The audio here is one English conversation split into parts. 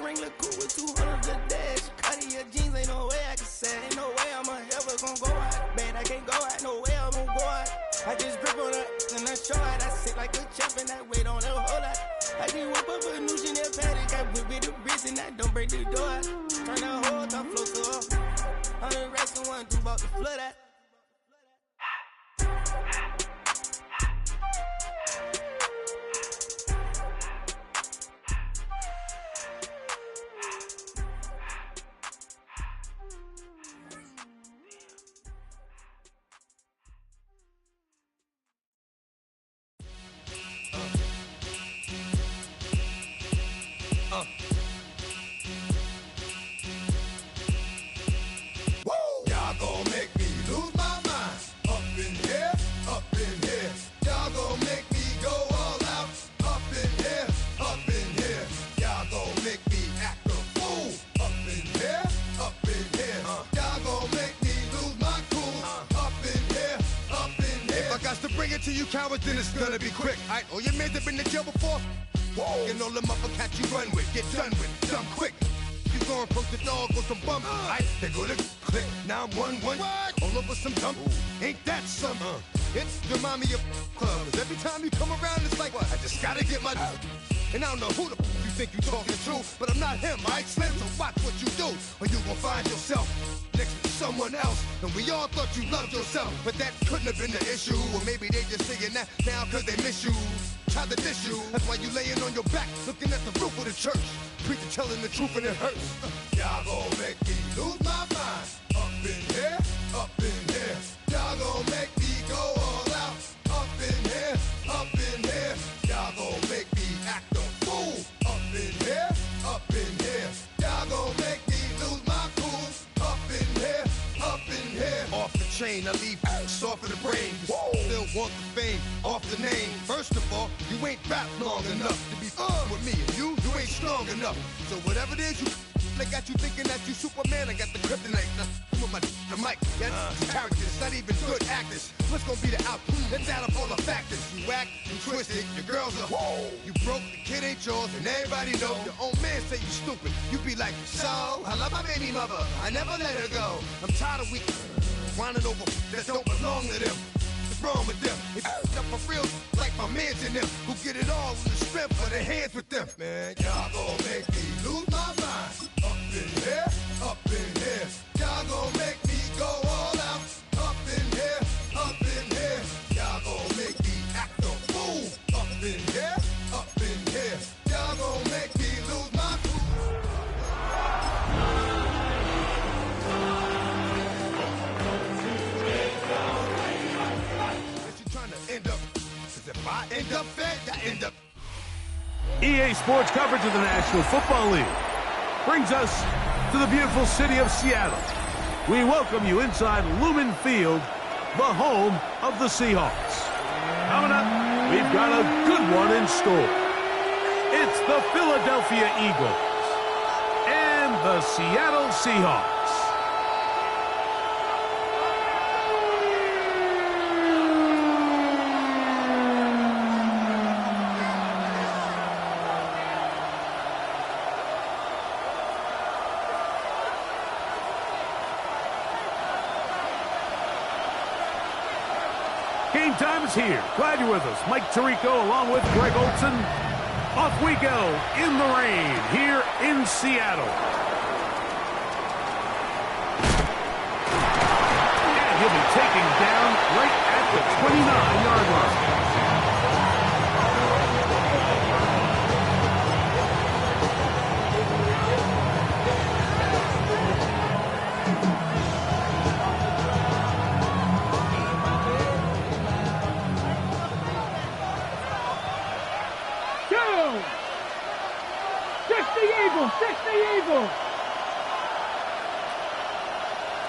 I ring the coupe with 200 the dash. Cartier jeans, ain't no way I can say. Ain't no way I'm ever gonna go out. Man, I can't go out, no way I'm gonna go out. I just grip on her and I show out. I sit like a champ and I wait on her whole lot. I just whip up a new Chanel paddock. I whip with the bricks and I don't break the door out. Turn that whole top flow to her. I'm the rest of one, two about to flood out. To you cowards, then it's gonna be quick. Alright, all your men have been to jail before. Whoa, and all them uppercats you run with, get done with, done quick. You gon' approach the dog with some bump. Alright, they go to click. Now I'm 1-1. All over some dump. Ain't that some? It's the mommy of clubs. Every time you come around, it's like, what? I just gotta get my. And I don't know who the you think you talking to, but I'm not him, alright, Slim? So watch what you do, or you gon' find yourself next to someone else. And we all thought you loved yourself, but that couldn't have been the issue. Or maybe they just saying that now cause they miss you. Try to diss you, that's why you laying on your back, looking at the roof of the church. Preacher telling the truth and it hurts. Y'all gon' make me lose my mind. Up in here, up in here. Y'all gon' make me go all out. Up in here, up in here. Y'all gon' make me act a fool. Up in here, up in here. Y'all gon' make me lose my cool. Up in here, up in here. Off the chain, I leave soft in the brain. Still want the fame, off the name. First of all, you ain't rap long enough to be with me. And you ain't strong enough. So whatever it is you they got you thinking that you Superman, I got the kryptonite. Come on, the mic, that's characters, not even good actors. What's gonna be the outcome? Let's add up all the factors. You whack, you twisted, your girls are you broke, the kid ain't yours, and everybody know. Your own man say you stupid. You be like, so, I love my baby mother, I never let her go. I'm tired of whining over that don't belong to them. What's wrong with them? If you up for real, like my mans in them, who get it all with the strength of their hands with them. Man, y'all gon' make me lose my mind. Up in here, up in here. Y'all gon' make me go all out. Up in here, up in here. Y'all gon' make me act a fool. Up in here, up in here. Y'all gon' make me lose my cool. But you trying to end up, cause if I end up fed, I end up. EA Sports coverage of the National Football League brings us to the beautiful city of Seattle. We welcome you inside Lumen Field, the home of the Seahawks. Coming up, we've got a good one in store. It's the Philadelphia Eagles and the Seattle Seahawks. Game time is here. Glad you're with us. Mike Tirico along with Greg Olson. Off we go in the rain here in Seattle. And he'll be taken down right at the 29-yard line.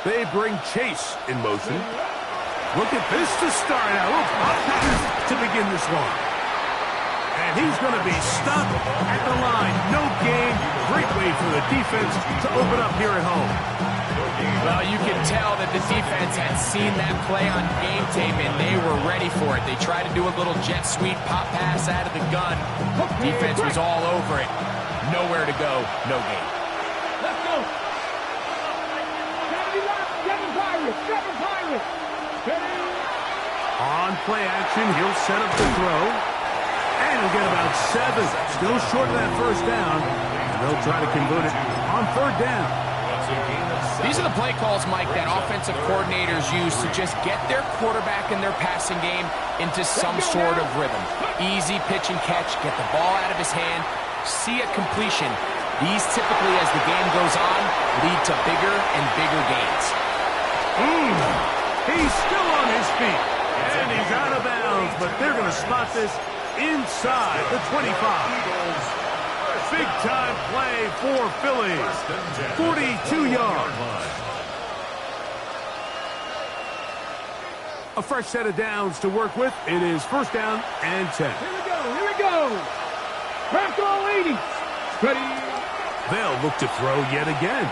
They bring Chase in motion. Look at this to start out. Look, pop pass to begin this one. And he's going to be stopped at the line. No gain. Great way for the defense to open up here at home. Well, you can tell that the defense had seen that play on game tape, and they were ready for it. They tried to do a little jet sweep pop pass out of the gun. Defense was all over it. Nowhere to go, no gain. Let's go. Seven Pirates. On play action, he'll set up the throw. And he'll get about 7. Still short of that first down. And they'll try to convert it on 3rd down. These are the play calls, Mike, that offensive coordinators use to just get their quarterback and their passing game into some sort of rhythm. Easy pitch and catch, get the ball out of his hand, see a completion. These typically, as the game goes on, lead to bigger and bigger gains. He's still on his feet. And he's out of bounds, but they're going to spot this inside the 25. Big-time play for Philly. 42 yards. A fresh set of downs to work with. It is 1st down and 10. Here we go. Crack all 80. Ready. They'll look to throw yet again.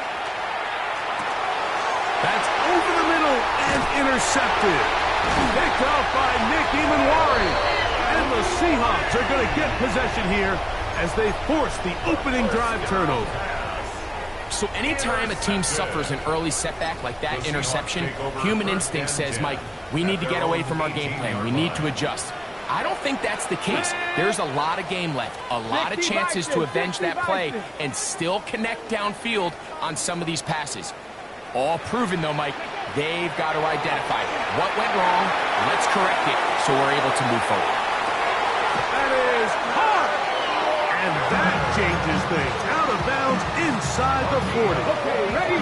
That's over the middle and intercepted. Picked off by Nick Emanwari. And the Seahawks are going to get possession here as they force the opening drive turnover. So anytime a team suffers an early setback like that interception, human instinct says, Mike, we need to get away from our game plan. We need to adjust. I don't think that's the case. There's a lot of game left, a lot of chances to avenge that play and still connect downfield on some of these passes. All proven, though, Mike. They've got to identify what went wrong, let's correct it so we're able to move forward. That is hard. And that changes things. Out of bounds inside the 40. Okay, ready.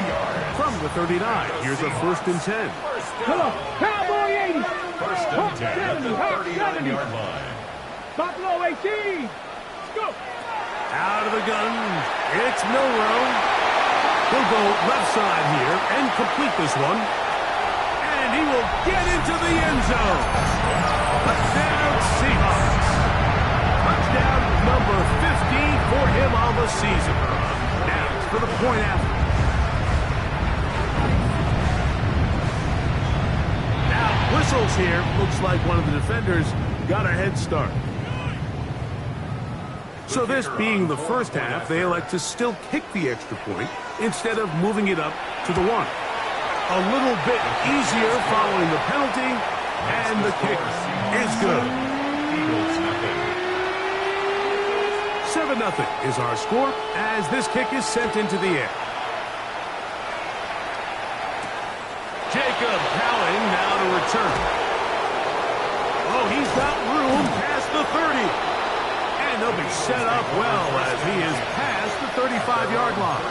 From the 39, here's a 1st and 10. Come on. Cowboy 80. 1st and 10 at the 39-yard line. Buffalo 18. Go. Out of the gun, it's Milrow. He'll go left side here and complete this one. And he will get into the end zone. Touchdown, Seahawks. Touchdown number 15 for him on the season. Now for the point after. Now whistles here. Looks like one of the defenders got a head start. So this being the first half, they elect to still kick the extra point instead of moving it up to the 1. A little bit easier following the penalty, and the kick is good. 7-0 is our score as this kick is sent into the air. Jacob Cowing now to return. Oh, he's got room past the 30. And they'll be set up well as he is past the 35-yard line.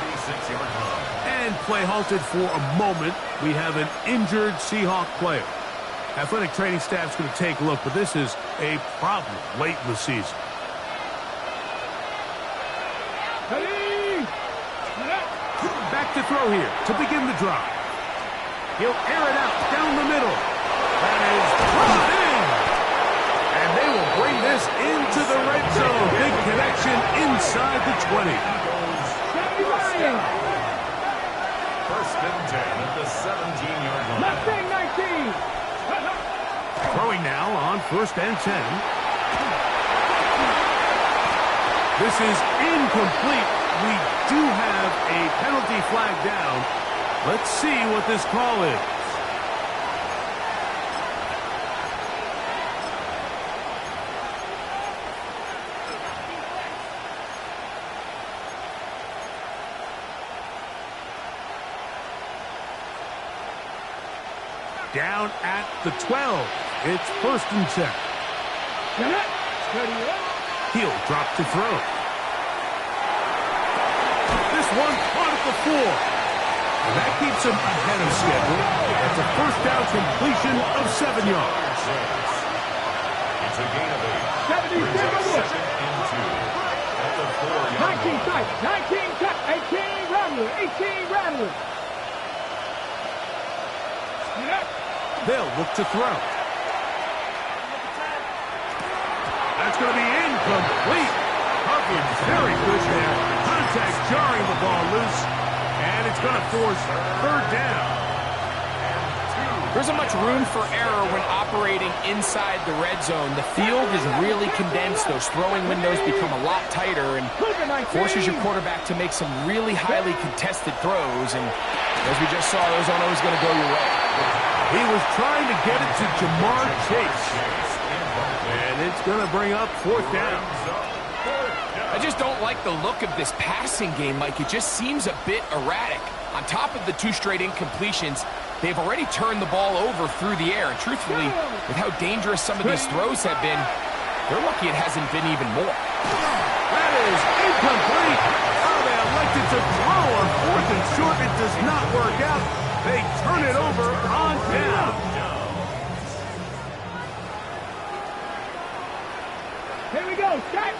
And play halted for a moment. We have an injured Seahawk player. Athletic training staff's going to take a look, but this is a problem late in the season. Back to throw here to begin the drive. He'll air it out down the middle. That is brought in. And they will bring this into the red zone. Big connection inside the 20. 1st and 10 at the 17-yard line. Mustang 19. Throwing now on 1st and 10. This is incomplete. We do have a penalty flag down. Let's see what this call is. Down at the 12. It's 1st and 10. He'll drop to throw. This one caught at the 4. And that keeps him ahead of schedule. That's a 1st down completion of 7 yards. It's a gain of 8. 70 2nd and 2 at the 4-yard 19 line. tight. 19 tight. 18 Rattler. 18 Rattler. They'll look to throw. That's going to be incomplete. Coverage very good there. Contact jarring the ball loose. And it's going to force 3rd down. There isn't much room for error when operating inside the red zone. The field is really condensed. Those throwing windows become a lot tighter and forces your quarterback to make some really highly contested throws. And as we just saw, those aren't always going to go your way. He was trying to get it to Jamar Chase. And it's going to bring up 4th down. I just don't like the look of this passing game, Mike. It just seems a bit erratic. On top of the 2 straight incompletions, they've already turned the ball over through the air. And truthfully, with how dangerous some of these throws have been, they're lucky it hasn't been even more. That is incomplete. Oh, they elected to throw on 4th and short. It does not work out. They turn it over on down. Here we go. Shot.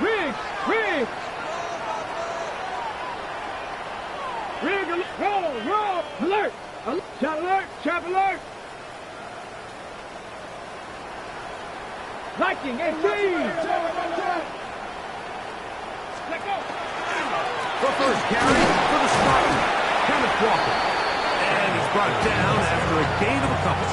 Riggs. Rig alert. Roll. Alert. Shot alert. Trap alert. Viking 18. Let go. The first carry for the Spartans, Kenneth Walker. And he's brought down after a gain of a couple.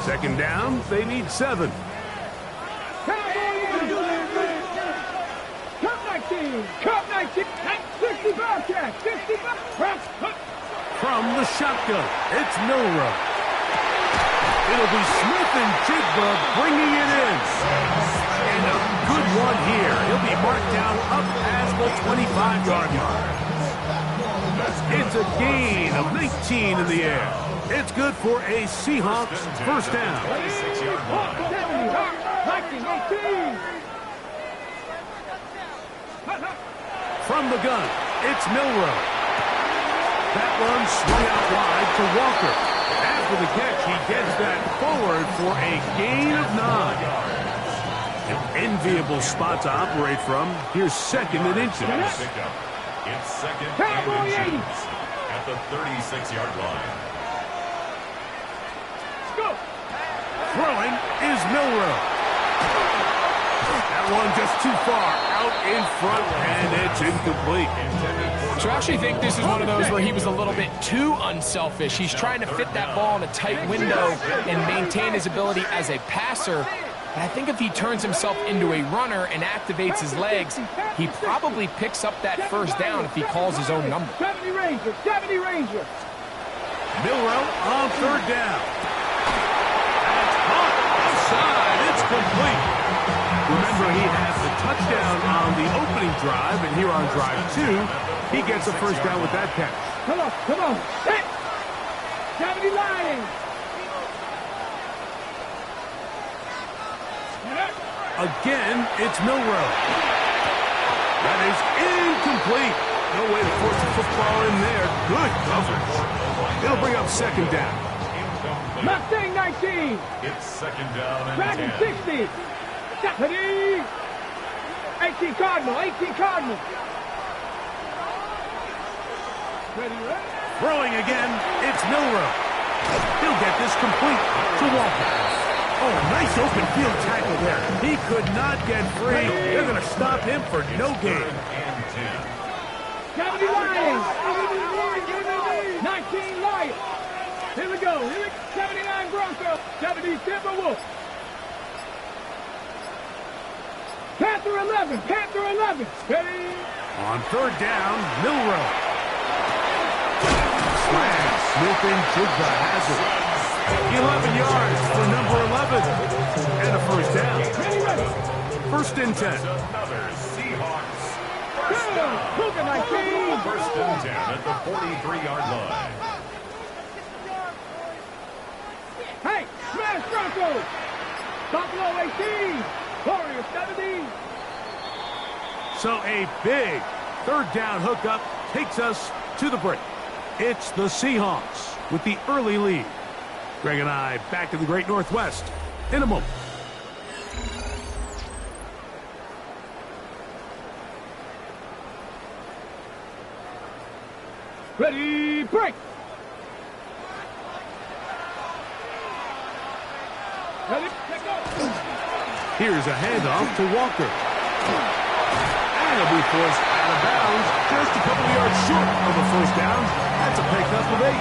Second down, they need 7. Cup 19. 60 Bobcat. 60 From the shotgun, it's Milroe. It'll be Smith and Jigba bringing it in. And a good one here. He'll be marked down up past the 25-yard line. It's a gain of 19 in the air. It's good for a Seahawks first down. From the gun, it's Milroe. That one swung out wide to Walker. After the catch, he gets that forward for a gain of 9. An enviable spot to operate from. Here's 2nd and inches. It's 2nd and inches at the 36-yard line. Throwing is Milroe. That one just too far out in front, and it's incomplete. So I actually think this is one of those where he was a little bit too unselfish. He's trying to fit that ball in a tight window and maintain his ability as a passer. But I think if he turns himself into a runner and activates his legs, he probably picks up that first down if he calls his own number. 70 Ranger, 70 Ranger. Milroe on 3rd down. That's hot outside. It's complete. Remember, he has the touchdown on the opening drive, and here on drive 2, he gets a first down with that catch. Come on. Set. 70 Lions. Again, it's Milroe. That is incomplete. No way to force the football in there. Good coverage. It'll bring up 2nd down. Mustang 19. It's 2nd down and Dragon 10. 60. 18 Cardinal. Ready? Throwing again, it's Milroe. He'll get this complete to Walker. Oh, nice open field tackle there. He could not get free. They're going to stop him for no gain. 70 Lions. 19 Lions. Here we go. 79 Broncos. 70 Timberwolves. Panther 11. Ready? On 3rd down, Milroe. Slam. Smith and Jigba has it. 11 yards for number 11. And a first down. Ready. 1st and 10. Another Seahawks first Good. down. Luka 19. 1st and 10 at the 43-yard line. Hey, smash Broncos. Buffalo 18. Warriors 70. So a big 3rd down hookup takes us to the break. It's the Seahawks with the early lead. Greg and I back in the Great Northwest in a moment. Ready, break. Ready, let go. Here's a handoff to Walker. And it'll be forced out of bounds, just a couple of yards short of the first down. That's a pickup of 8.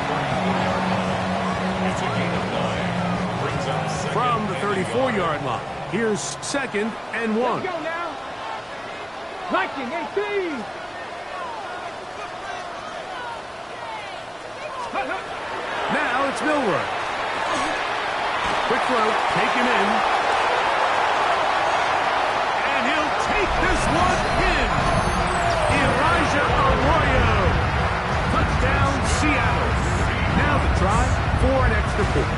It's a gain of 9. Brings up second. From the 34-yard line, here's 2nd and 1. Let's go now. Viking 18. Now it's Milroy. Quick throw, taken in. And he'll take this one in. Elijah Arroyo. Touchdown, Seattle. Now the try for an extra point.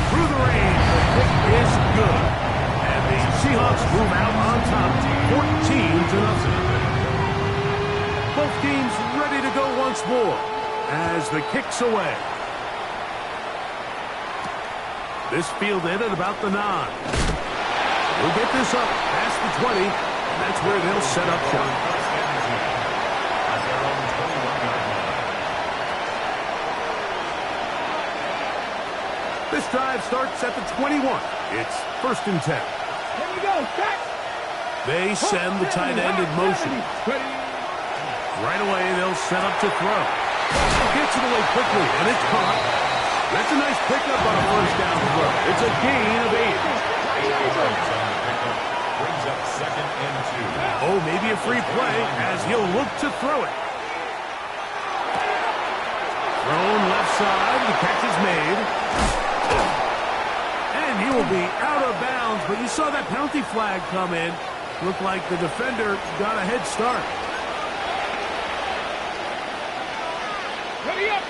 Through the rain, the kick is good. And the Seahawks move out on top, 14-0. Both teams ready to go once more as the kick's away. This fielded at about the 9. We'll get this up past the 20, and that's where they'll set up shop. This drive starts at the 21. It's 1st and 10. Here we go. Back. They send the tight end in motion. Right away, they'll set up to throw. Gets it away quickly, and it's caught. That's a nice pickup on a first down throw. It's a gain of 8. Brings up 2nd and 2. Oh, maybe a free play as he'll look to throw it. Thrown left side. The catch is made. And he will be out of bounds, but you saw that penalty flag come in. Looked like the defender got a head start. Ready up.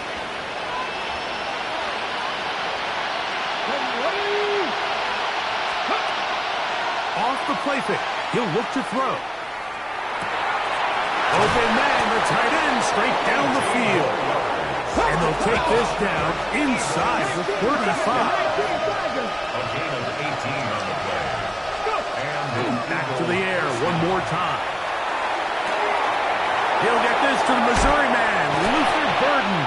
Off the play fake. He'll look to throw. Open man, the tight end, straight down the field. And they'll take this down inside the 35. A gain of 18 on the play. And back to the air one more time. He'll get this to the Missouri man, Luther Burden.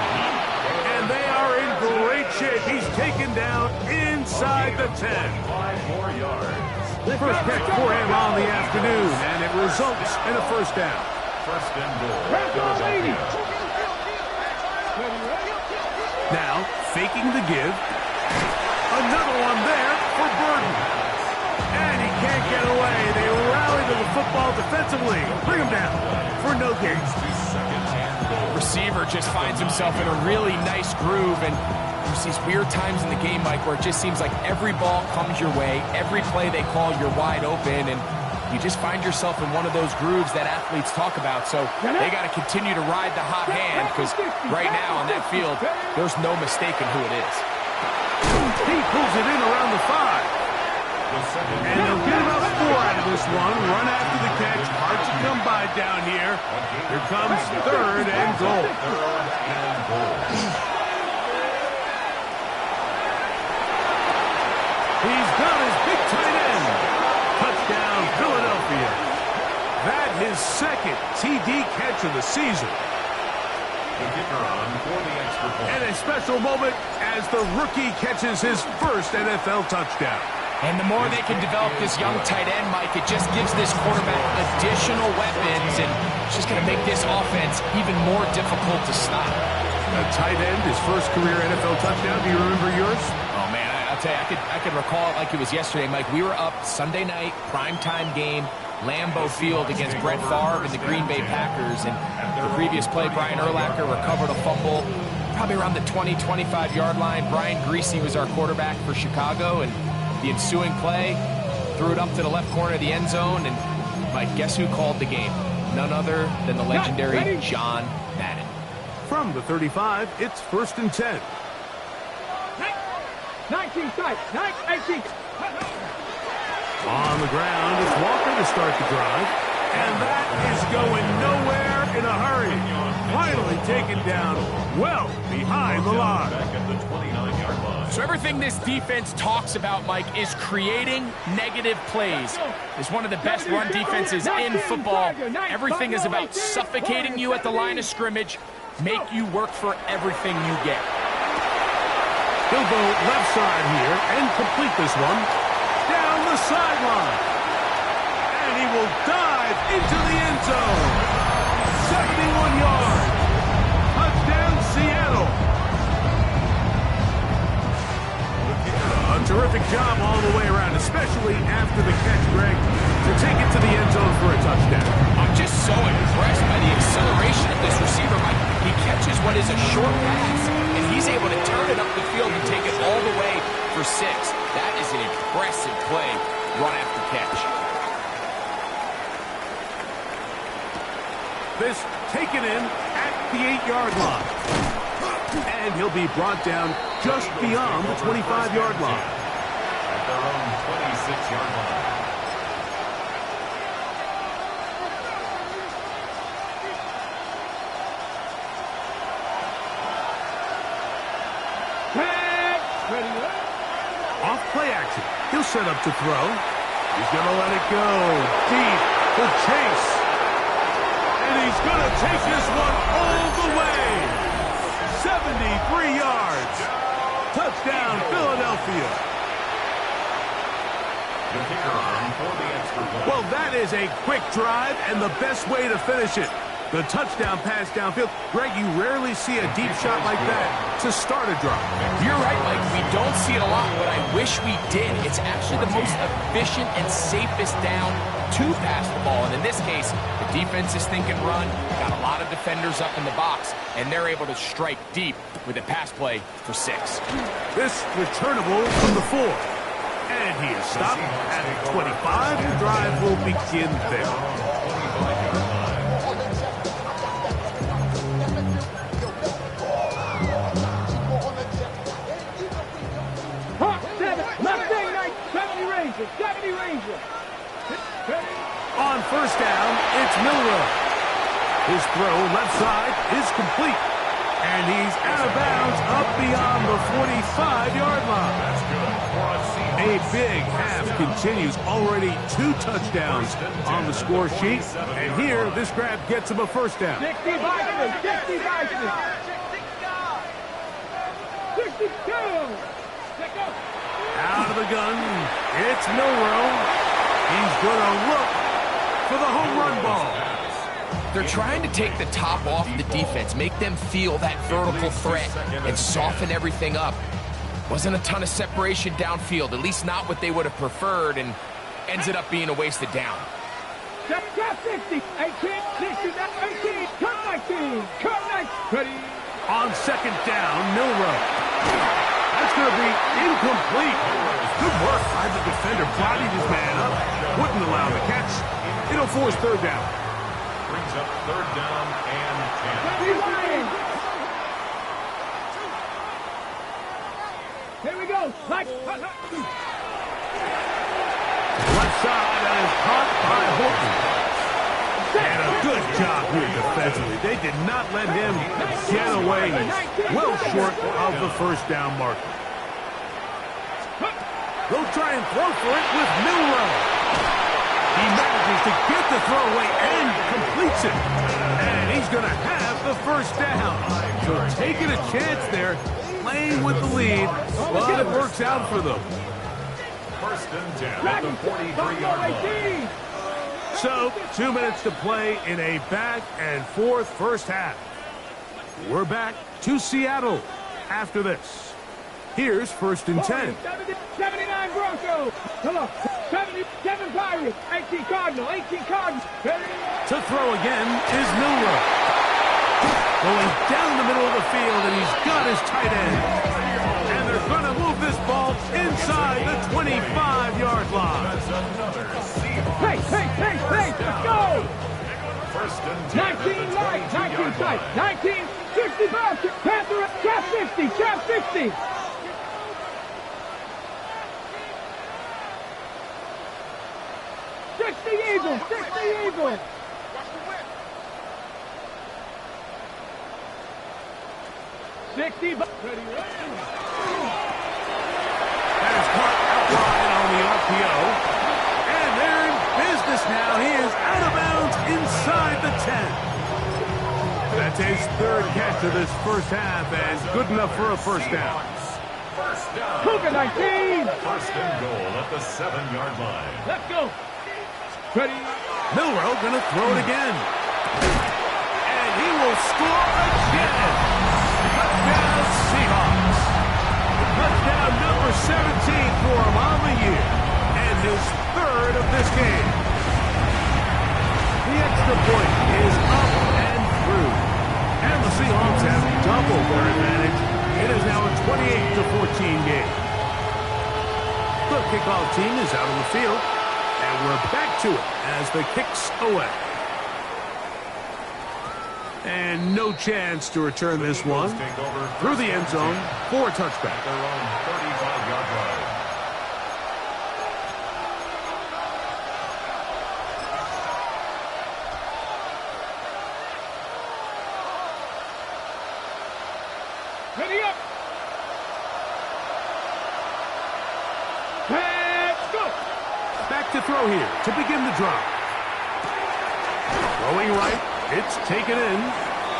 And they are in great shape. He's taken down inside the 10. 5 more yards. First catch for him on the afternoon, and it results in a first down. 1st and goal. Philadelphia. Now, faking the give. Another one there for Burden. And he can't get away. They rally to the football defensively. Bring him down for no gain. Receiver just finds himself in a really nice groove, and there's these weird times in the game, Mike, where it just seems like every ball comes your way, every play they call, you're wide open, and you just find yourself in one of those grooves that athletes talk about. So they got to continue to ride the hot hand, because right now on that field, there's no mistaking who it is. He pulls it in around the 5. And they'll get about 4 out of this one. Run after the catch. Hard to come by down here. Here comes 3rd and goal. He's got his big tight end. Touchdown, Philadelphia. That his 2nd TD catch of the season. The kicker on for the extra point. And a special moment as the rookie catches his first NFL touchdown. And the more they can develop this young tight end, Mike, it just gives this quarterback additional weapons, and it's just going to make this offense even more difficult to stop. A tight end, his first career NFL touchdown. Do you remember yours? Oh, man, I'll tell you, I could recall it like it was yesterday, Mike. We were up Sunday night, primetime game, Lambeau Field against Brett Favre and the Green Bay Packers. And the previous play, Brian Urlacher recovered a fumble probably around the 20, 25-yard line. Brian Greasy was our quarterback for Chicago, and the ensuing play, threw it up to the left corner of the end zone, and Mike, guess who called the game? None other than the legendary John Madden. From the 35, it's 1st and 10. 19 strikes. 18. On the ground, it's Walker to start the drive. And that is going nowhere in a hurry. Finally taken down well behind the line. Back at the 29-yard line. So everything this defense talks about, Mike, is creating negative plays. It's one of the best run defenses in football. Everything is about suffocating you at the line of scrimmage, make you work for everything you get. He'll go left side here and complete this one. Down the sideline. And he will dive into the end zone. 71 yards. Touchdown, Seattle. A terrific job all the way around, especially after the catch, Greg, to take it to the end zone for a touchdown. I'm just so impressed by the acceleration of this receiver, Mike. He catches what is a short pass, and he's able to turn it up the field and take it all the way for 6. That is an impressive play, run after catch. This taken in at the 8-yard line. And he'll be brought down just beyond the 25-yard line. At their own 26-yard line. Off play action. He'll set up to throw. He's going to let it go. Deep for Chase. And he's going to take this one all the way. 73 yards. Touchdown, Philadelphia. The kicker on for the extra point. Well, that is a quick drive and the best way to finish it. The touchdown pass downfield. Greg, you rarely see a deep shot like that to start a drive. You're right, Mike. We don't see it a lot, but I wish we did. It's actually the most efficient and safest down to pass the ball. And in this case, the defense is thinking run, got a lot of defenders up in the box, and they're able to strike deep with a pass play for 6. This returnable from the 4. And he is stopped at 25. The drive will begin there. On first down, it's Milroe. His throw left side is complete. And he's out of bounds up beyond the 45-yard line. That's good for a A big half continues. Already 2 touchdowns on the score sheet. And here, this grab gets him a first down. 60 Vikings, 60 Vikings. 62. Out of the gun, it's Milroe. He's going to look for the home run ball. They're trying to take the top off the defense, make them feel that vertical threat, and soften everything up. Wasn't a ton of separation downfield, at least not what they would have preferred, and ended up being a wasted down. Drop 60, 18, 60, 18, cut 19, cut 19. On second down, Milroe. That's going to be incomplete. Good work by the defender. Bodied his man up. Wouldn't allow the catch. It'll force third down. Brings up third down and 10. Here we go. Left side and is caught by Horton. And a good job here defensively. They did not let him get away. He's well short of the first down marker. They'll try and throw for it with Milroe. He manages to get the throw away and completes it. And he's going to have the first down. So taking a chance there, playing with the lead, but it works out for them. First and 10 at the 43-yard line. So, 2 minutes to play in a back and forth first half. We're back to Seattle after this. Here's first and 10. 79 Broncos. Come on. 77 Pirates. 18 Cardinal. 18 Cardinal. To throw again is Milroe. Going down the middle of the field, and he's got his tight end. And they're going to move this ball inside the 25-yard line. Hey, let's go! First and 10. 19 light, 19 tight, 19, 60 bounce, Panther, cap 50, cap 50. Eagle, 60 Eagle. That is caught outside on the RPO. And they're in business now. He is out of bounds inside the 10. That's his third catch of this first half, and good enough for a first down. First down. Cougar 19. First and goal at the 7-yard line. Let's go. Ready. Milroe going to throw it again. And he will score again. Touchdown Seahawks. Touchdown number 17 for him on the year. And his third of this game. The extra point is up and through. And the Seahawks have doubled their advantage. It is now a 28-14 game. The kickoff team is out on the field. And we're back to it as the kick's away. And no chance to return this one through the end zone for a touchback. Their own 35-yard line. Ready up. Let's go. Back to throw here to begin the drive. Throwing right, it's taken in.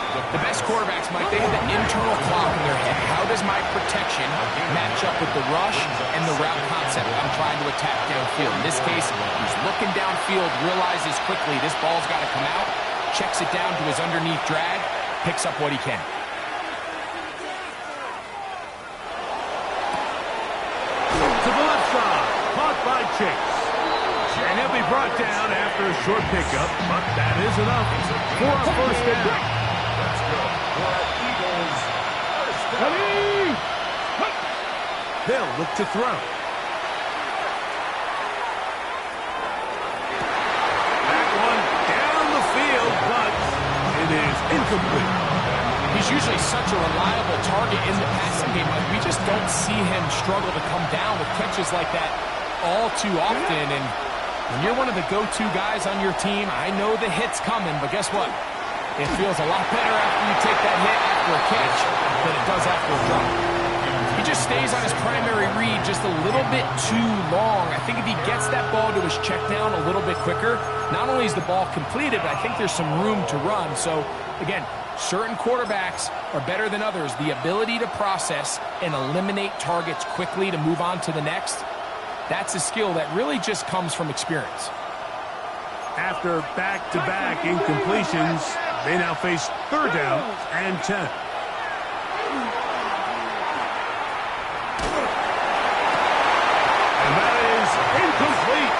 The best quarterbacks, Mike, they have the internal clock in their head. How does my protection match up with the rush and the route concept I'm trying to attack downfield? In this case, he's looking downfield, realizes quickly this ball's got to come out, checks it down to his underneath drag, picks up what he can. To the left side, caught by Chase. And he'll be brought down after a short pickup, but that is enough for a first down. Let's go for our Eagles. First down. Ready. They'll look to throw. That one down the field, but it is incomplete. He's usually such a reliable target in the passing game. Like, we just don't see him struggle to come down with catches like that all too often. And when you're one of the go-to guys on your team, I know the hit's coming, but guess what? It feels a lot better after you take that hit after a catch than it does after a drop. He just stays on his primary read just a little bit too long. I think if he gets that ball to his check down a little bit quicker, not only is the ball completed, but I think there's some room to run. So, again, certain quarterbacks are better than others. The ability to process and eliminate targets quickly to move on to the next, that's a skill that really just comes from experience. After back-to-back incompletions, they now face third down and 10. And that is incomplete.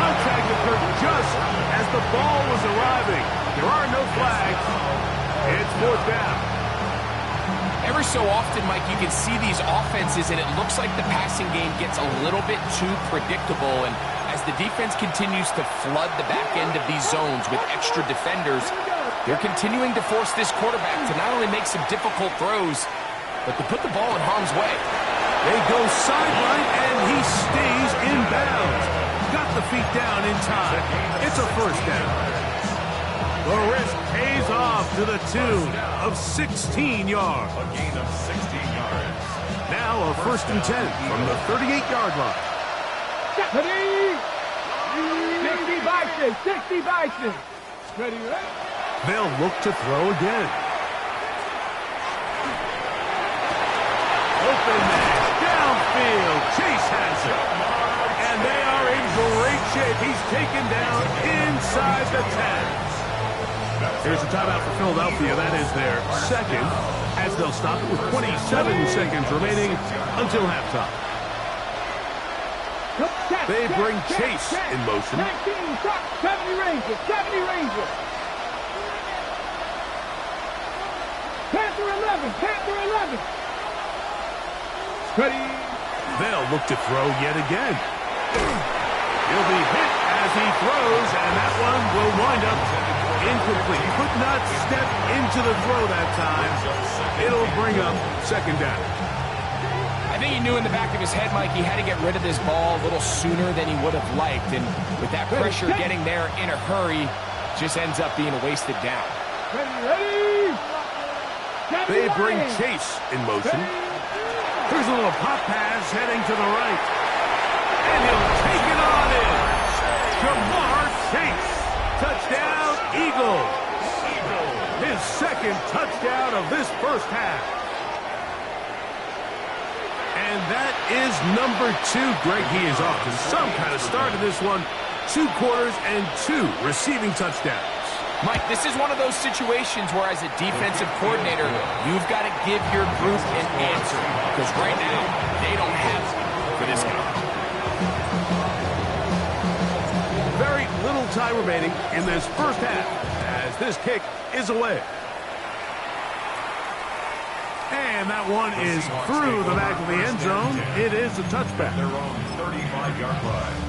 Contact occurred just as the ball was arriving. There are no flags. It's fourth down. Every so often, Mike, you can see these offenses, and it looks like the passing game gets a little bit too predictable. And as the defense continues to flood the back end of these zones with extra defenders, they're continuing to force this quarterback to not only make some difficult throws, but to put the ball in harm's way. They go sideline, and he stays in bounds. Got the feet down in time. It's a first down. The risk pays off to the tune of 16 yards. A gain of 16 yards. Now a first and 10 from the 38-yard line. Ready. 60 Bison. 60 Bison. Ready, ready. They'll look to throw again. Open man, downfield. Chase has it. And they are in great shape. He's taken down inside the 10. Here's a timeout for Philadelphia. That is their second, as they'll stop it with 27 seconds remaining until halftime. They bring Chase in motion. 19, 70 Rangers. 70 Rangers. Panther 11. Panther 11. Ready. They'll look to throw yet again. He'll be hit as he throws, and that one will wind up incomplete. He could not step into the throw that time. It'll bring up second down. I think he knew in the back of his head, Mike, he had to get rid of this ball a little sooner than he would have liked. And with that pressure getting there in a hurry, just ends up being a wasted down. Ready. They bring Chase in motion. Here's a little pop pass heading to the right. And he'll take it on in. Jamar Chase. Touchdown, Eagles. His second touchdown of this first half. And that is number 2. Greg, he is off to some kind of start in this one. 2 quarters and 2 receiving touchdowns. Mike, this is one of those situations where as a defensive coordinator, you've got to give your group an answer. Because right now, they don't have one for this game. Very little time remaining in this first half as this kick is away. And that one is through the back of the end zone. It is a touchback. Their own 35-yard line.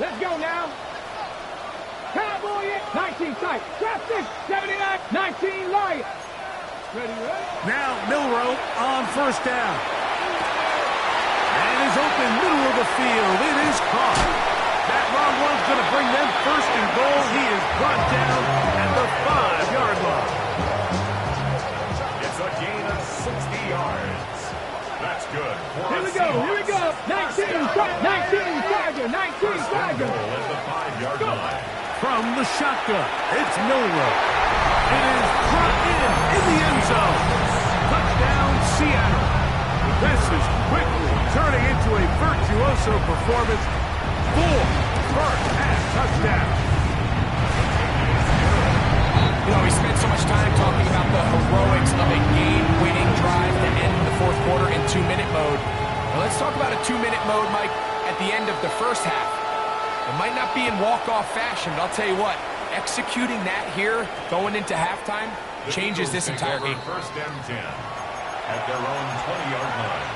Let's go now. Cowboy it. 19 tight. Trap 6. 79. 19 Lions. Ready? Now Milroe on first down. And is open middle of the field. It is caught. That long one's going to bring them first and goal. He is brought down at the 5-yard line. It's a gain of 60 yards. That's good. Here we go. Here we go. 19 Tiger. 19 Tiger. At the 5-yard line. From the shotgun, it's Milroe. It is brought in the end zone. Touchdown, Seattle. This is quickly turning into a virtuoso performance. 4 first-half touchdowns. You know, we spent so much time talking about the heroics of a game-winning drive to end the fourth quarter in 2-minute mode. Now let's talk about a 2-minute mode, Mike, at the end of the first half. It might not be in walk-off fashion, but I'll tell you what, executing that here, going into halftime, changes this entire game. First and 10 at their own 20-yard line.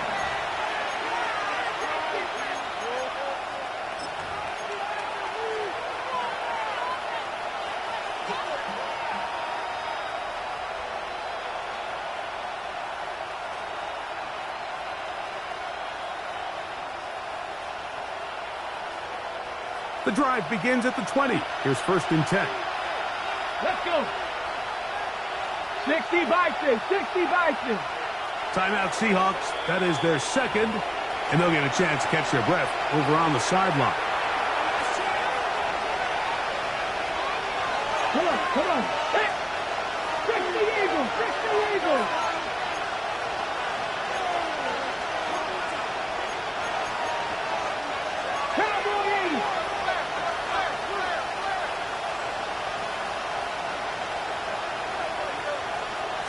The drive begins at the 20. Here's first and 10. Let's go. 60 Bison. 60 Bison. Timeout Seahawks. That is their second. And they'll get a chance to catch their breath over on the sideline. Come on. Come on. Hey. 60 Eagles. 60 Eagles. Cowboy 80.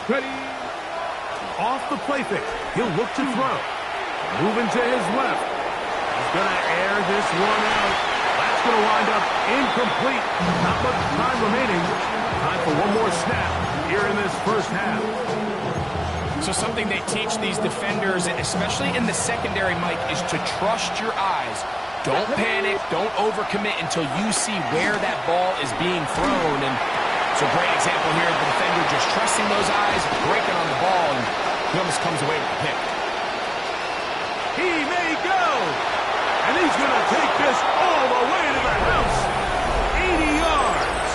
Ready. Off the play fake. He'll look to throw. Moving to his left. He's going to air this one out. That's going to wind up incomplete. Not much time remaining. Time for one more snap here in this first half. So something they teach these defenders, and especially in the secondary, Mike, is to trust your eyes. Don't panic. Don't overcommit until you see where that ball is being thrown. And it's a great example here of the defender just trusting those eyes, breaking on the ball, and he almost comes away with the pick. He may go. And he's going to take this all the way to the house. 80 yards.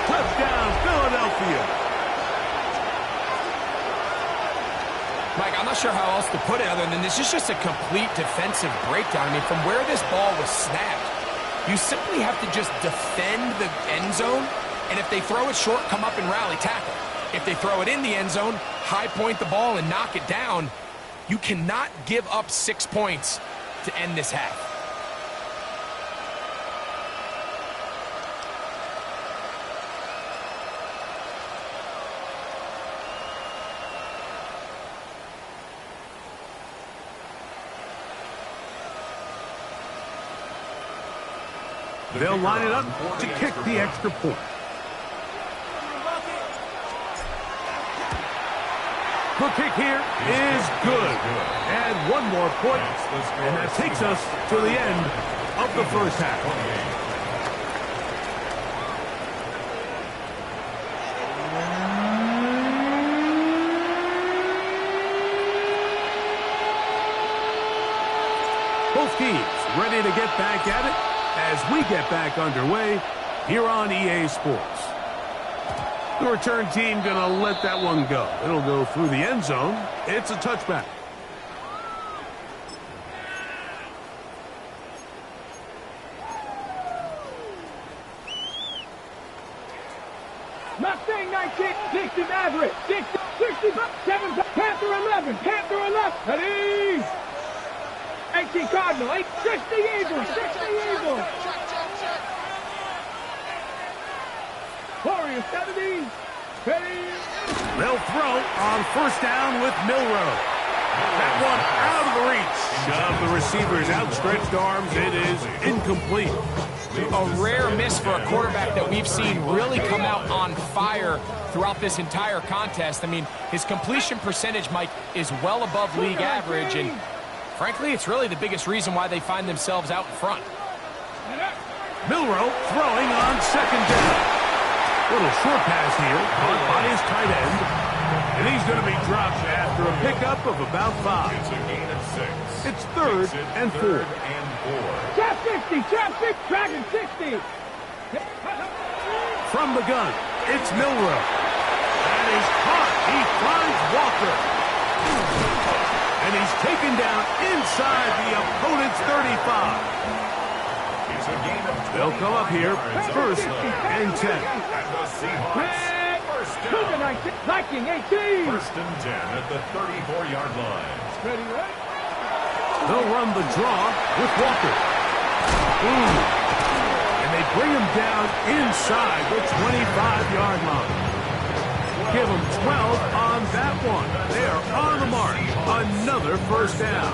Touchdown, Philadelphia. Mike, I'm not sure how else to put it other than this is just a complete defensive breakdown. I mean, from where this ball was snapped, you simply have to just defend the end zone, and if they throw it short, come up and rally tackle. If they throw it in the end zone, high point the ball and knock it down. You cannot give up 6 points to end this half. They'll line it up to kick the extra point. The kick here is good. And one more point, and that takes us to the end of the first half. Both teams ready to get back at it as we get back underway here on EA Sports. The return team going to let that one go. It'll go through the end zone. It's a touchback. Left thing, 19. 60 Maverick. 60, 7, Panther 11. Panther 11. Ready? 18 Cardinal. 60 Eagles. 60 Eagles. Warriors 70. Ready? They'll throw on first down with Milroe. That one out of the reach of the receiver's outstretched arms. It is incomplete. A rare miss for a quarterback that we've seen really come out on fire throughout this entire contest. I mean, his completion percentage, Mike, is well above league average, and frankly, it's really the biggest reason why they find themselves out in front. Milroe throwing on second down. Little short pass here, caught by his tight end. And he's going to be dropped after a pickup of about 5. It's a gain of 6. It's third and 4. Trap 60, trap 6, Dragon 60. From the gun, it's Milroe. That is caught. He finds Walker. And he's taken down inside the opponent's 35. It's a gain of 20. They'll come up here, first and 10. And the Seahawks. Viking 18. First and 10 at the 34-yard line. Ready, right? They'll run the draw with Walker. And they bring him down inside the 25-yard line. Give him 12 on that one. They're on the mark. Another first down.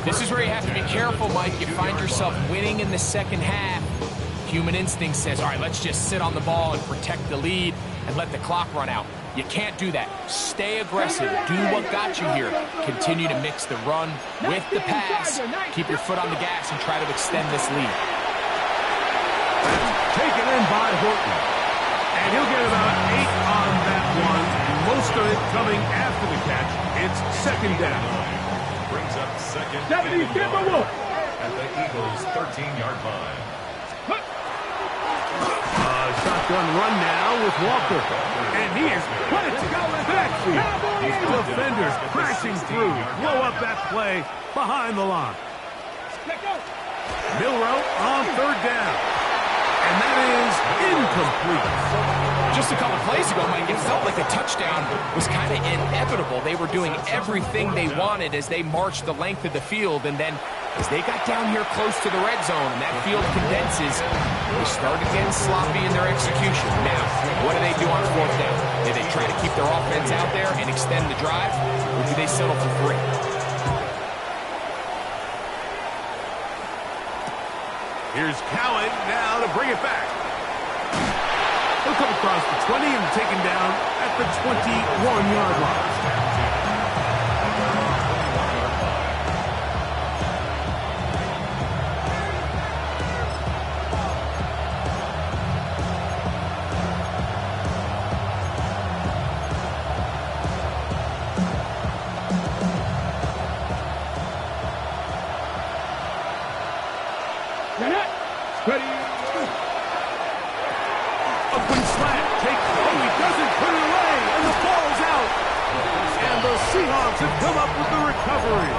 This is where you have to be careful, Mike. You find yourself winning in the second half. Human instinct says, all right, let's just sit on the ball and protect the lead and let the clock run out. You can't do that. Stay aggressive. Do what got you here. Continue to mix the run with the pass. Keep your foot on the gas and try to extend this lead. Taken in by Horton. And he'll get about 8 on that one. Most of it coming after the catch. It's second down. Brings up second. 70 Timberwolves. At the Eagles' 13-yard line. Shotgun run now with Walker. And he is put it to go in the backfield. Defenders crashing through. Blow up that play behind the line. Milroe on third down. And that is incomplete. Just a couple plays ago, Mike, it felt like a touchdown was kind of inevitable. They were doing everything they wanted as they marched the length of the field, and then as they got down here close to the red zone and that field condenses, they started getting sloppy in their execution. Now, what do they do on fourth down? Do they try to keep their offense out there and extend the drive, or do they settle for 3? Here's Cowan now to bring it back. He'll come across the 20 and taken down at the 21-yard line. Seahawks have come up with the recovery.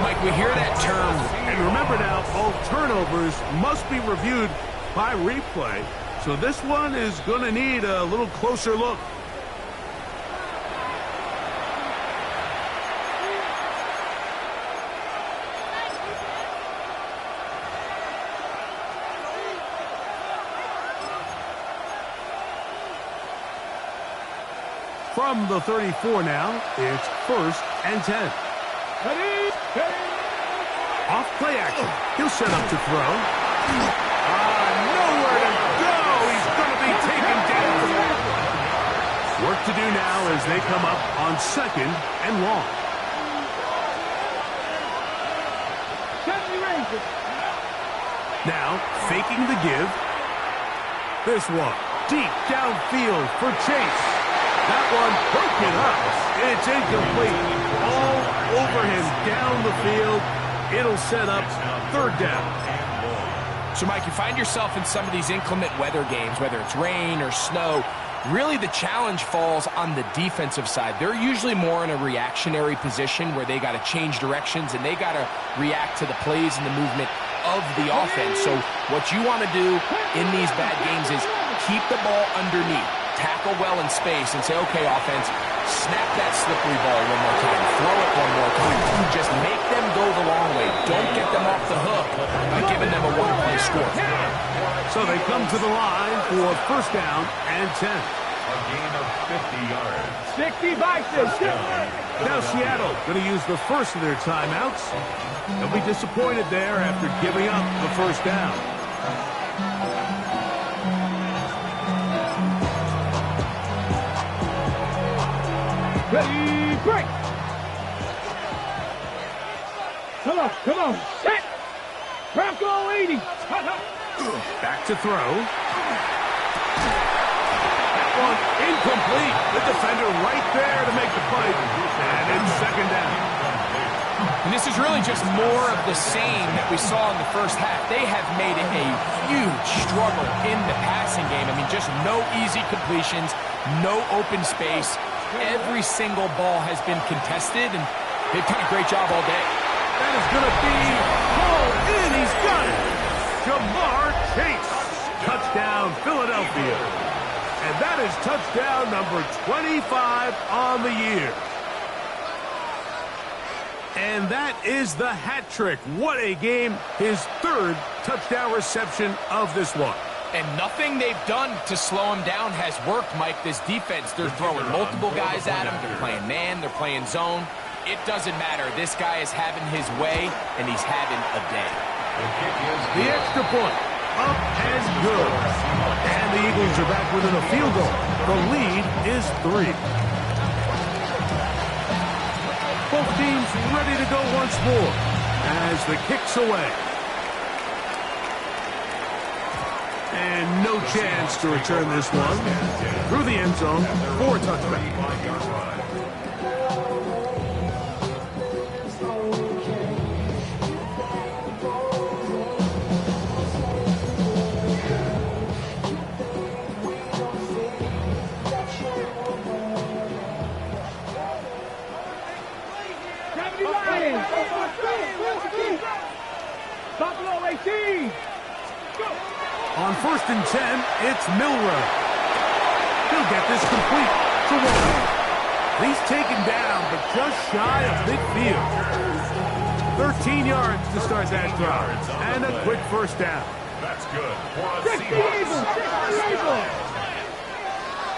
Mike, we hear that term. And remember now, all turnovers must be reviewed by replay. So this one is going to need a little closer look. From the 34 now, it's first and 10. Off play action. He'll set up to throw. Nowhere to go. He's going to be taken down. Work to do now as they come up on second and long. Now, faking the give. This one, deep downfield for Chase. That one broken up. It's incomplete. All over him down the field. It'll set up third down. So, Mike, you find yourself in some of these inclement weather games, whether it's rain or snow. Really, the challenge falls on the defensive side. They're usually more in a reactionary position where they got to change directions and they got to react to the plays and the movement of the offense. So what you want to do in these bad games is keep the ball underneath. Tackle well in space and say, okay, offense, snap that slippery ball one more time. Throw it one more time. Just make them go the long way. Don't get them off the hook by giving them a one-play score. So they come to the line for first down and 10. A gain of 50 yards. 60 Vikings. Now Seattle going to use the first of their timeouts. They'll be disappointed there after giving up the first down. Ready, break. Come on, set. Bronco 80. Back to throw. That one incomplete. The defender right there to make the play. And it's second down. And this is really just more of the same that we saw in the first half. They have made it a huge struggle in the passing game. I mean, just no easy completions, no open space. Every single ball has been contested, and they've done a great job all day. That is going to be hauled in. He's got it. Jamar Chase. Touchdown, Philadelphia. And that is touchdown number 25 on the year. And that is the hat trick. What a game. His third touchdown reception of this one. And nothing they've done to slow him down has worked, Mike. This defense, they're throwing multiple guys at him. They're playing man. They're playing zone. It doesn't matter. This guy is having his way, and he's having a day. The extra point. Up and good. And the Eagles are back within a field goal. The lead is 3. Both teams ready to go once more as the kick's away. And no chance to return this one through the end zone for a touchback. Buffalo 18. On first and 10, it's Milroe. He'll get this complete to Warren. He's taken down, but just shy of midfield. 13 yards to start that drive, and a quick first down. That's good for a 60 Eagles. 60 Eagles.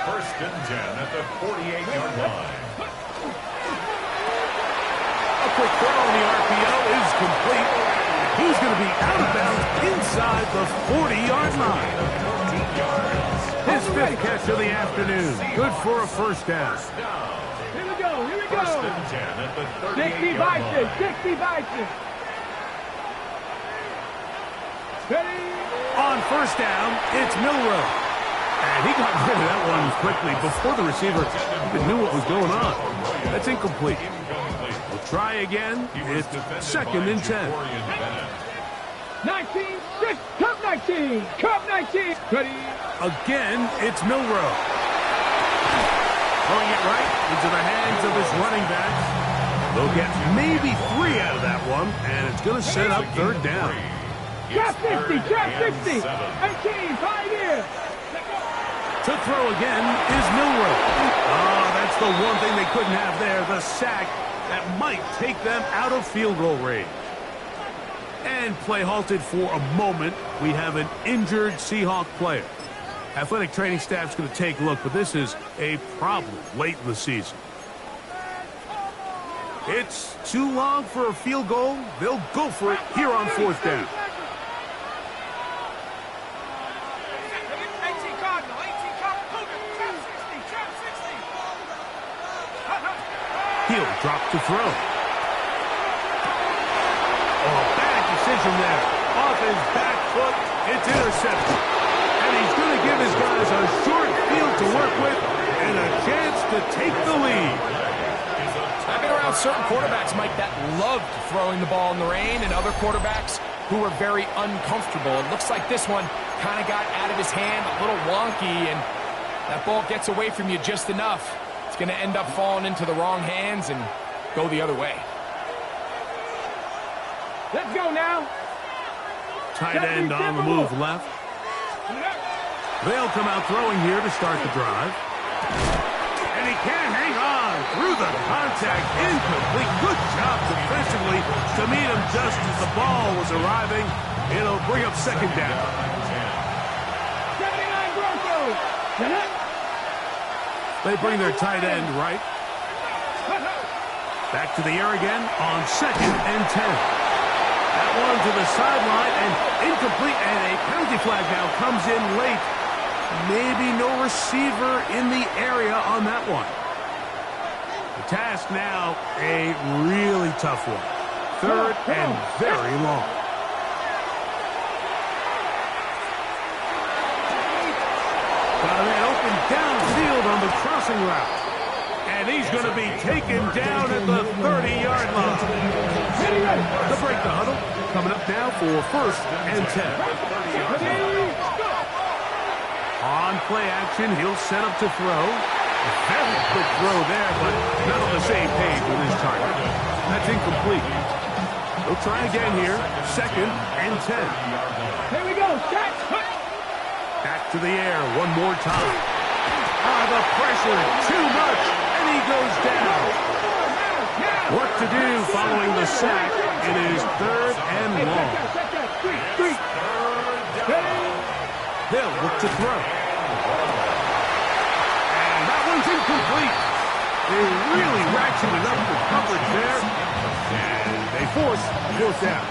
First and 10 at the 48-yard line. A quick throw on the RPO is complete. He's going to be out of bounds inside the 40-yard line. His fifth catch of the afternoon. Good for a first down. Here we go. First and 10 at the 60 38-yard line. Vikings. 60 Vikings. Ready. On first down, it's Milroe. And he got rid of that one quickly before the receiver even knew what was going on. That's incomplete. We'll try again. It's second and 10. 19. Cup 19. Cup 19. Ready. Again, it's Milroe. Throwing it right into the hands of his running backs. They'll get maybe 3 out of that one, and it's going to set up third down. Drop 50. Drop 60. 18. Pioneer. To throw again is Milroe. That's the one thing they couldn't have there, the sack that might take them out of field goal range. And play halted for a moment. We have an injured Seahawk player. Athletic training staff's going to take a look, but this is a problem late in the season. It's too long for a field goal. They'll go for it here on fourth down. He'll drop to throw. Bad decision there. Off his back foot, it's intercepted. And he's going to give his guys a short field to work with and a chance to take the lead. I've been around certain quarterbacks, Mike, that loved throwing the ball in the rain, and other quarterbacks who were very uncomfortable. It looks like this one kind of got out of his hand, a little wonky, and that ball gets away from you just enough. It's going to end up falling into the wrong hands and go the other way. Let's go now. Tight end on the move left. They'll come out throwing here to start the drive. And he can't hang on through the contact. Incomplete. Good job defensively to meet him just as the ball was arriving. It'll bring up second down. 79 Broncos. They bring their tight end right. Back to the air again on 2nd and 10. That one to the sideline and incomplete, and a penalty flag now comes in late. Maybe no receiver in the area on that one. The task now, a really tough one. 3rd and very long. Got a man open downfield on the crossing route. And he's going to be taken down at the 30-yard line. To break the huddle, coming up now for 1st and 10. On play action, he'll set up to throw. A very quick throw there, but not on the same page with his target. That's incomplete. He'll try again here, 2nd and 10. Here we go, set. Back to the air one more time. The pressure, too much, and he goes down. What to do following the sack? It is 3rd and long. They'll look to throw. And that one's incomplete. They really ratcheted up the coverage there. And they force 4th down.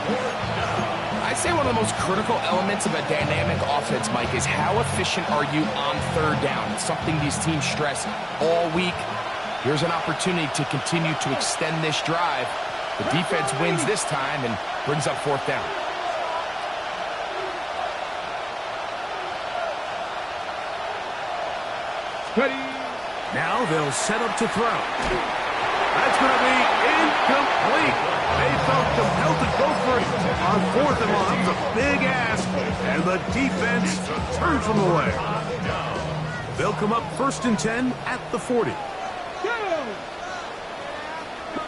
I'd say one of the most critical elements of a dynamic offense, Mike, is how efficient are you on 3rd down. It's something these teams stress all week. Here's an opportunity to continue to extend this drive. The defense wins this time and brings up 4th down. Now they'll set up to throw. That's going to be incomplete. They felt compelled to go for it on 4th and long. It's a big ask, and the defense turns them away. They'll come up 1st and 10 at the 40.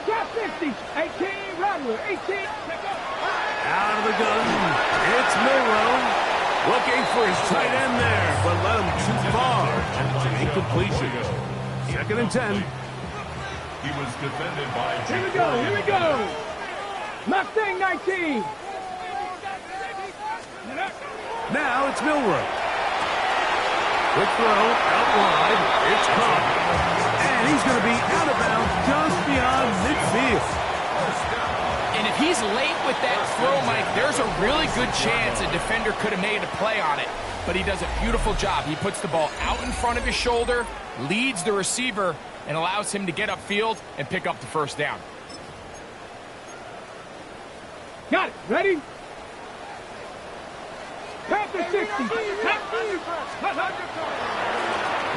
Top 50, 18, Rattler, 18. Out of the gun, it's Milroe. Looking for his tight end there, but let him too far. And it's an incompletion. 2nd and 10. He was defended by... Here we go. Mustang 19. Now it's Milroe. Quick throw, out wide. It's caught. And he's going to be out of bounds just beyond midfield. And if he's late with that throw, Mike, there's a really good chance a defender could have made a play on it. But he does a beautiful job. He puts the ball out in front of his shoulder, leads the receiver, and allows him to get upfield and pick up the 1st down. Got it. Ready? Panther 60.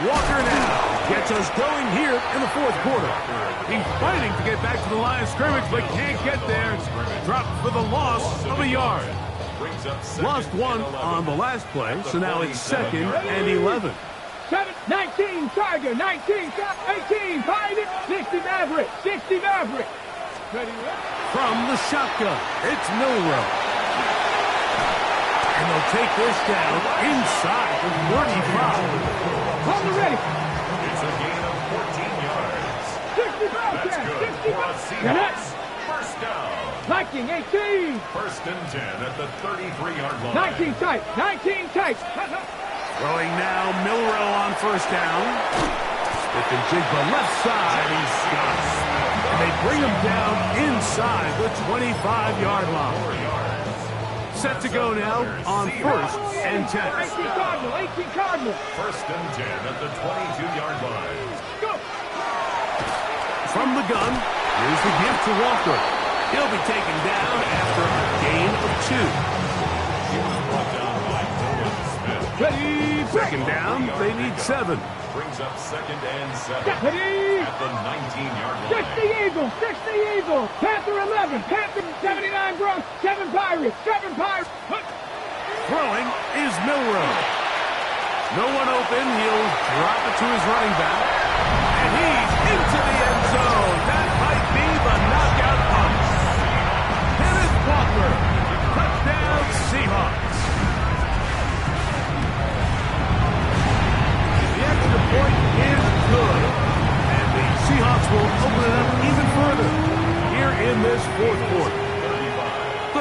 Walker now gets us going here in the 4th quarter. He's fighting to get back to the line of scrimmage, but can't get there. Dropped for the loss of a yard. Lost one on the last play, so now it's 2nd and 11. 19, Tiger, 19, 18, Pilot, 60 Maverick, 60 Maverick. From the shotgun, it's Milroe. And they'll take this down inside the 35. Hold it ready. It's a gain of 14 yards. 60 That's good for Seahawks. 1st down. Viking 18. 1st and 10 at the 33-yard line. 19 tight, 19 tight. Throwing now, Milroe on 1st down. Stick and jigba left side. He's got it. And they bring him down inside the 25-yard line. Set to go now on 1st and 10. 18 Cardinal, 18 Cardinal. 1st and 10 at the 22-yard line. Go. From the gun, here's the gift to Walker. He'll be taken down after a gain of 2. He was brought down by Nolan Smith. Ready. 2nd down, they need 7. Brings up 2nd and 7 Ready. at the 19-yard line. 60 Eagles, 60 Eagles. Panther 11, Panther 79 Bronx, 7 Pirates, 7 Pirates. Throwing is Milroe. No one open, he'll drop it to his running back. And he's into the end zone. That might be the knockout punch. Kenneth Walker. Touchdown, Seahawks.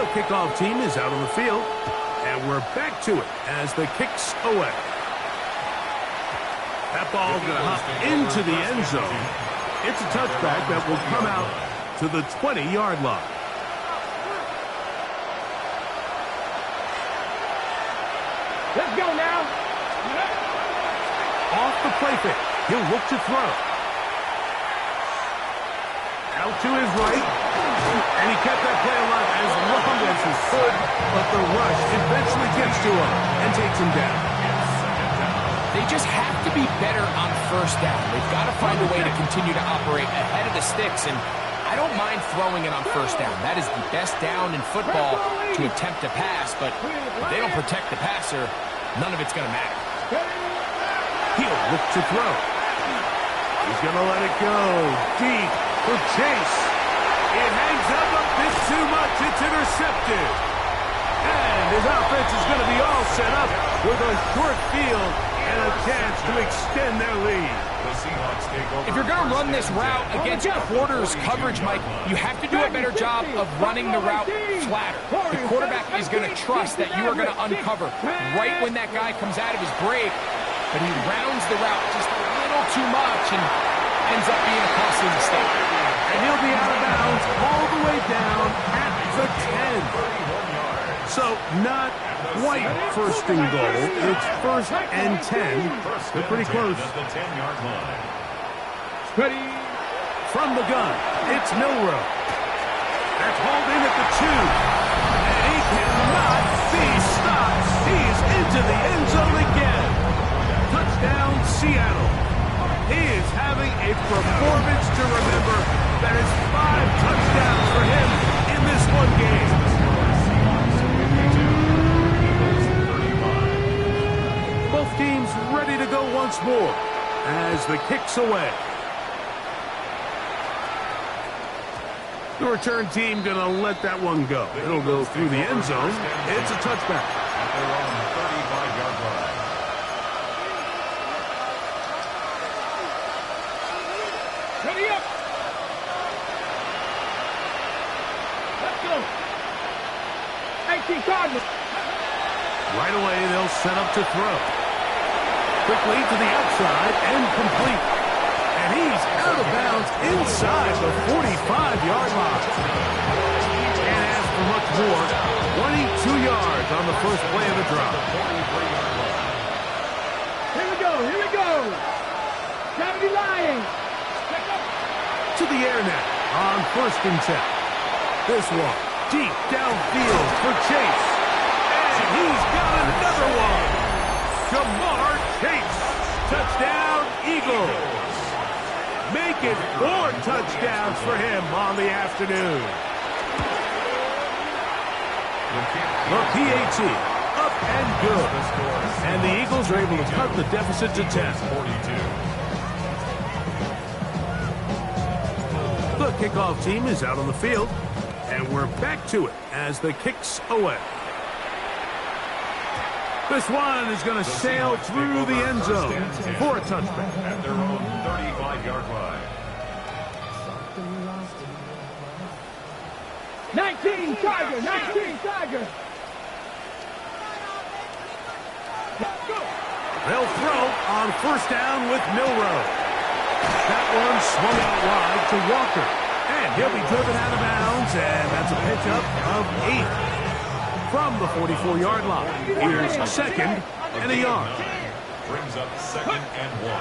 The kickoff team is out on the field, and we're back to it as the kick's away. That ball going to hop into the end zone. It's a touchback that will come out to the 20-yard line. Let's go now. Off the play fake. He'll look to throw. Out to his right. And he kept that play alive as long as he could, but the rush eventually gets to him and takes him down. They just have to be better on first down. They've got to find a way to continue to operate ahead of the sticks, and I don't mind throwing it on first down. That is the best down in football to attempt to pass, but if they don't protect the passer, none of it's going to matter. He'll look to throw. He's going to let it go deep for Chase. It hangs up a bit too much. It's intercepted. And his offense is going to be all set up with a short field and a chance to extend their lead. If you're going to run this route against quarters coverage, Mike, you have to do a better job of running the route flatter. The quarterback is going to trust that you are going to uncover right when that guy comes out of his break, but he rounds the route just a little too much and ends up being a costly mistake. And he'll be out of bounds all the way down at the 10. So not quite first and goal. It's first and 10. They're pretty close. The 10-yard line. Ready. From the gun, it's Milroe. That's hauled in at the 2. And he cannot be stopped. He's into the end zone again. Touchdown, Seattle. He is having a performance to remember. That is 5 touchdowns for him in this one game. Both teams ready to go once more as the kick's away. The return team going to let that one go. It'll go through the end zone. It's a touchback. At their own 35-yard line. Ready up. Let's go. 18 Cardinals. Right away, they'll set up to throw. Quickly to the outside and complete. And he's out of bounds inside the 45-yard line. Can't ask for much more. 22 yards on the first play of the drive. Here we go. Here we go. 70 Lions. To the air now on first and 10. This one deep downfield for Chase. And he's got another one. Jamar Chase. Touchdown, Eagles. Make it 4 touchdowns for him on the afternoon. The PAT up and good. And the Eagles are able to cut the deficit to 10. The kickoff team is out on the field, and we're back to it as the kick's away. This one is going to sail through the end zone for a touchback. At their own 35-yard line. 19 Tiger. 19 Tiger. They'll throw on first down with Milroe. That one swung out wide to Walker. And he'll be driven out of bounds, and that's a pickup of 8 from the 44-yard line. Here's second and a yard. Brings up 2nd and 1.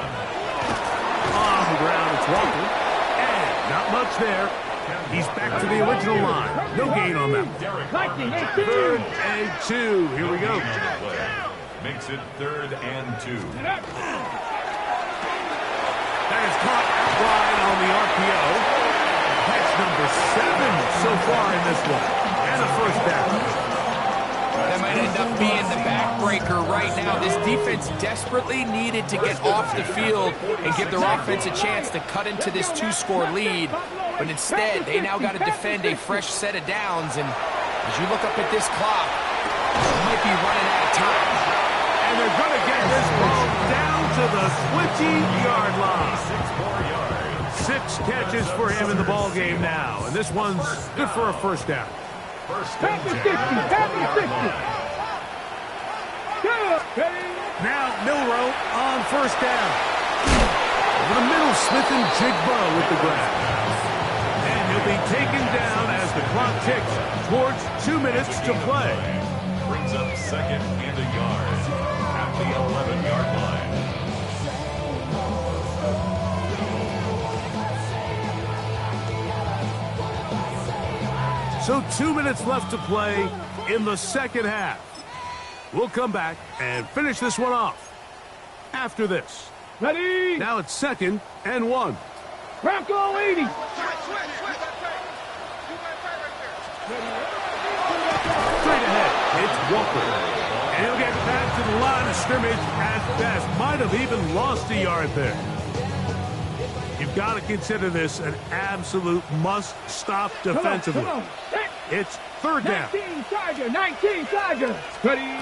On the ground, it's Walker. And not much there. He's back to the original line. No gain on that one. 3rd and 2. Here we go. Makes it 3rd and 2. That is caught out wide on the RPO. Catch number 7 so far in this one. And a first down. That might end up being the backbreaker right now. This defense desperately needed to get off the field and give their offense a chance to cut into this 2-score lead. But instead, they now got to defend a fresh set of downs. And as you look up at this clock, you might be running out of time. And they're going to get this ball down to the 20-yard line. 6 catches for him in the ball game now. And this one's good for a first down. First and Pass the 60. 10 at the Pass the 20-yard 60. line. Now Milrow on first down. Over the middle, Smith and Jigbo with the grab. And he'll be taken down as the clock ticks towards 2 minutes to play. Brings up second and a yard at the 11-yard line. So 2 minutes left to play in the second half. We'll come back and finish this one off after this. Ready? Now it's 2nd and 1. Bronco 80. Straight ahead, it's Walker. And he'll get back to the line of scrimmage at best. Might have even lost a yard there. You've got to consider this an absolute must-stop defensively. Come on. It's 3rd down. 19 Tiger. 19 Tiger. Ready?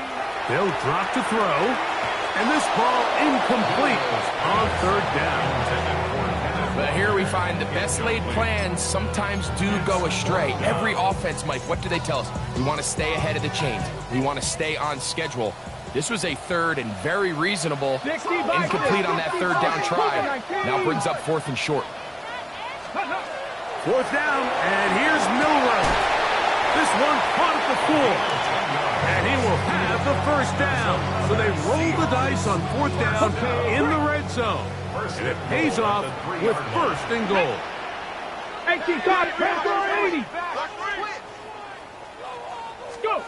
They'll drop to throw. And this ball incomplete on 3rd down. But here we find the best laid plans sometimes do go astray. Every offense, Mike, what do they tell us? We want to stay ahead of the chains. We want to stay on schedule. This was a 3rd and very reasonable incomplete on that 3rd down try. Now brings up 4th and short. 4th down, and here's Milrow. This one caught at the 4. And he will have the 1st down. So they roll the dice on 4th down in the red zone. And it pays off with 1st and goal. 18 Tiger. Bronco 80. Let's go.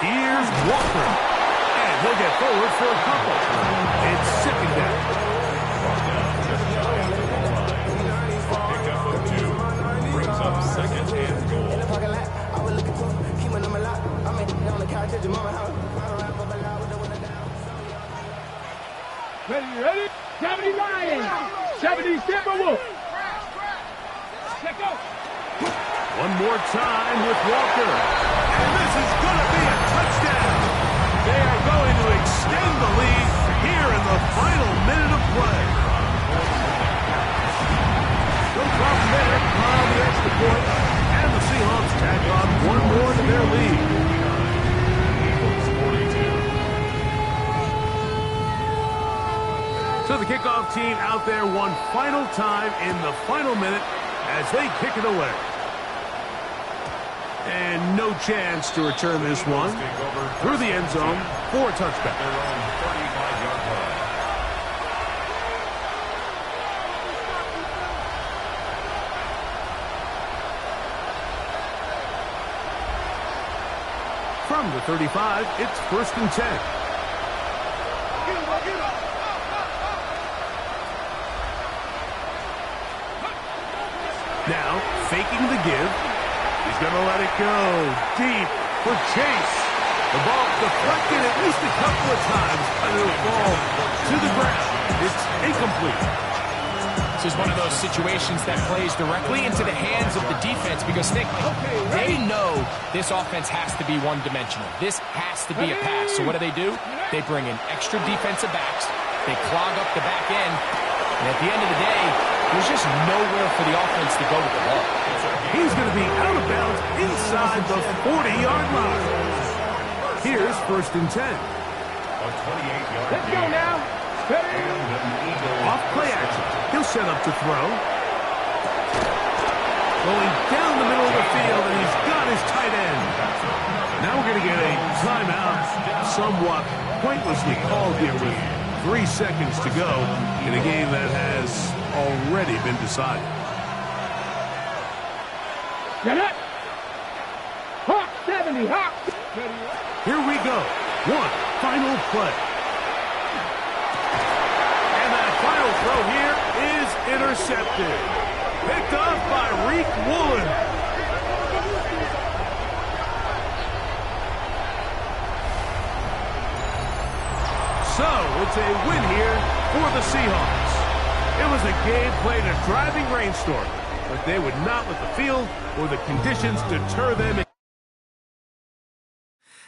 Here's Walker. And he'll get forward for a couple. It's 2nd down. Pickup of 2 brings up 2nd and goal. Ready? 70 Lions. 70 Timberwolves. Let's go. One more time with Walker. And this is going to be a touchdown. They are going to extend the lead here in the final minute of play. No problem there on the extra point. And the Seahawks tack on one more to their lead. So the kickoff team out there one final time in the final minute as they kick it away. And no chance to return this one through the end zone for a touchback. Their own 35-yard line. From the 35, it's 1st and 10. Now, faking the give. He's going to let it go deep for Chase. The ball deflected at least a couple of times, and it'll fall to the ground. It's incomplete. This is one of those situations that plays directly into the hands of the defense because they know this offense has to be one-dimensional. This has to be a pass. So what do? They bring in extra defensive backs. They clog up the back end. And at the end of the day, there's just nowhere for the offense to go with the ball. He's going to be out of bounds inside the 40-yard line. Here's 1st and 10. A 28-yard Let's go now. Off play action. He'll set up to throw. Going down the middle of the field, and he's got his tight end. Now we're going to get a timeout, somewhat pointlessly called here with 3 seconds to go in a game that has already been decided. Get it. Hawk 70. Hawk. Here we go. One final play. And that final throw here is intercepted. Picked off by Reek Woolen. So it's a win here for the Seahawks. It was a game played in a driving rainstorm, but they would not let the field or the conditions deter them.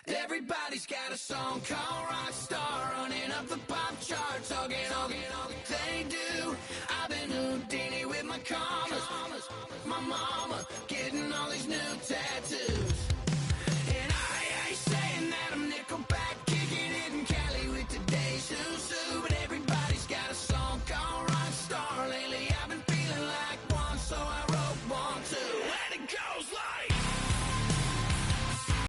Everybody's got a song called Rockstar, running up the pop charts. They do. I've been Houdini with my commas. My mama getting all these new tattoos.